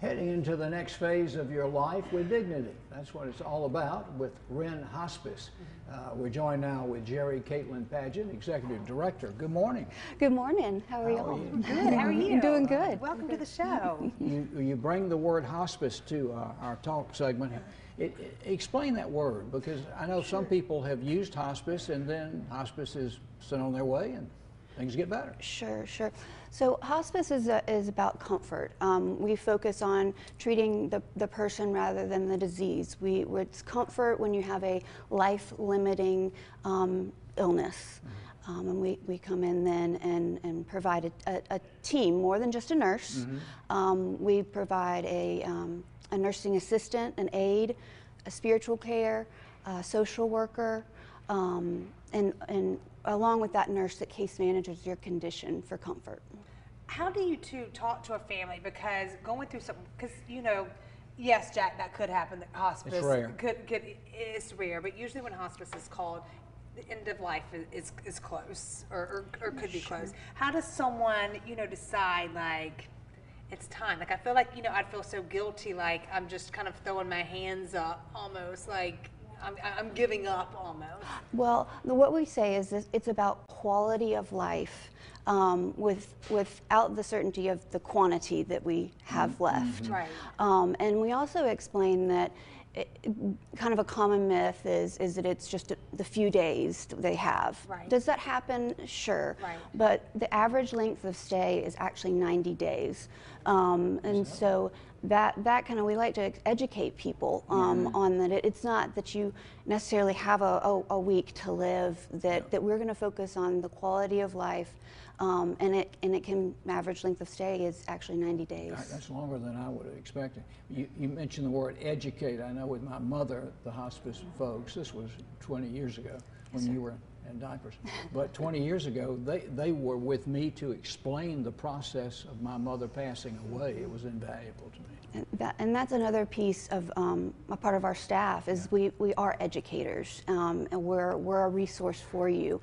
Heading into the next phase of your life with dignity. That's what it's all about with Wren Hospice. We're joined now with Geri Caitlin Padgett, Executive Director. Good morning. Good morning. How are How are you? you? Good. How are you? I'm doing good. Welcome to the show. You bring the word hospice to our talk segment. Explain that word, because I know some people have used hospice and then hospice is sent on their way and things get better. Sure. So hospice is about comfort. We focus on treating the person rather than the disease. It's comfort when you have a life-limiting illness. And we come in then and provide a team, more than just a nurse. We provide a nursing assistant, an aide, a spiritual care, a social worker, and along with that nurse that case manages your condition for comfort. How do you two talk to a family? Because going through something, because yes, Jack, that could happen. That hospice It's rare. It's rare, but usually when hospice is called, the end of life is close, or could be close. How does someone decide like it's time? Like I feel like I'd feel so guilty, like I'm just kind of throwing my hands up, almost like I'm giving up almost. Well, what we say is that it's about quality of life, without the certainty of the quantity that we have left. Right. And we also explain that kind of a common myth is that it's just the few days they have. Right. Does that happen? Sure. Right. But the average length of stay is actually 90 days. And so that kind of, we like to educate people on that. It's not that you necessarily have a week to live, that we're going to focus on the quality of life. And it can, average length of stay is actually 90 days. That's longer than I would have expected. You mentioned the word educate. I know with my mother, the hospice folks, this was 20 years ago when you were in diapers. But 20 years ago, they were with me to explain the process of my mother passing away. It was invaluable to me. And that's another piece of a part of our staff is we are educators, and we're a resource for you.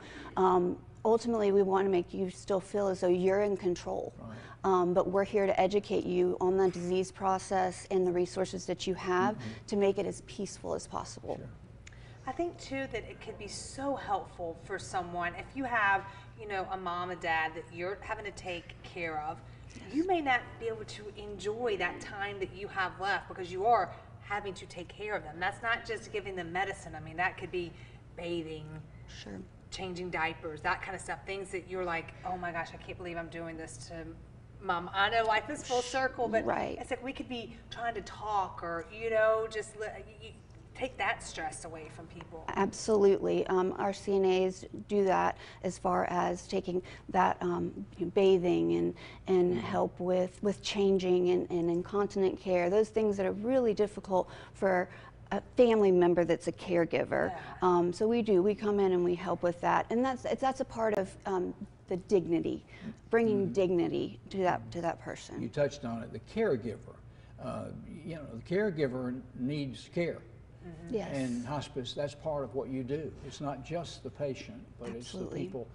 Ultimately, we want to make you still feel as though you're in control. Right. But we're here to educate you on the disease process and the resources that you have to make it as peaceful as possible. Sure. I think too that it could be so helpful for someone if you have, a mom and dad that you're having to take care of. You may not be able to enjoy that time that you have left because you are having to take care of them. That's not just giving them medicine. I mean, that could be bathing. Sure. Changing diapers, that kind of stuff, things that you're like, oh my gosh, I can't believe I'm doing this to Mom. I know life is full circle, but it's like we could be trying to talk or, just take that stress away from people. Absolutely. Our CNAs do that as far as taking that bathing and help with changing and incontinent care, those things that are really difficult for a family member that's a caregiver. Yeah. So we come in and we help with that, and that's a part of the dignity, bringing dignity to that person. You touched on it, the caregiver. The caregiver needs care. Yes. And hospice, that's part of what you do. It's not just the patient, but it's the people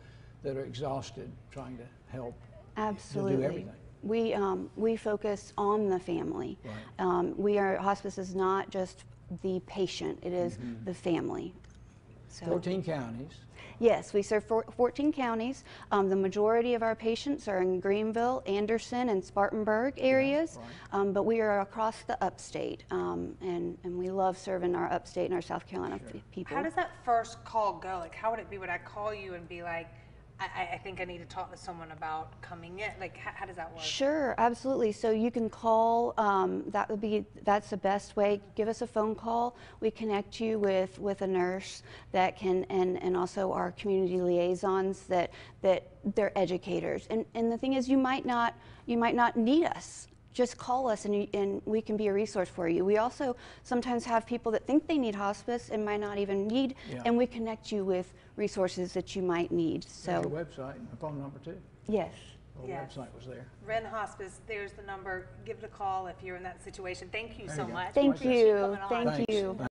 that are exhausted trying to help. Absolutely. To do everything. We focus on the family. Right. Hospice is not just the patient, it is the family. So, 14 counties. Yes, we serve 14 counties. The majority of our patients are in Greenville, Anderson, and Spartanburg areas, but we are across the upstate, and we love serving our upstate and our South Carolina people. How does that first call go? Like, how would it be? Would I call you and be like, I think I need to talk to someone about coming in? Like, how does that work? Sure, absolutely. So you can call, that's the best way. Give us a phone call. We connect you with a nurse that can, and also our community liaisons that they're educators. And the thing is, you might not need us. Just call us and we can be a resource for you. We also sometimes have people that think they need hospice and might not even need, and we connect you with resources that you might need. So there's your website and a phone number too. Yes. The website was there. Wren Hospice, there's the number. Give it a call if you're in that situation. Thank you so much. Thank you. Thank you.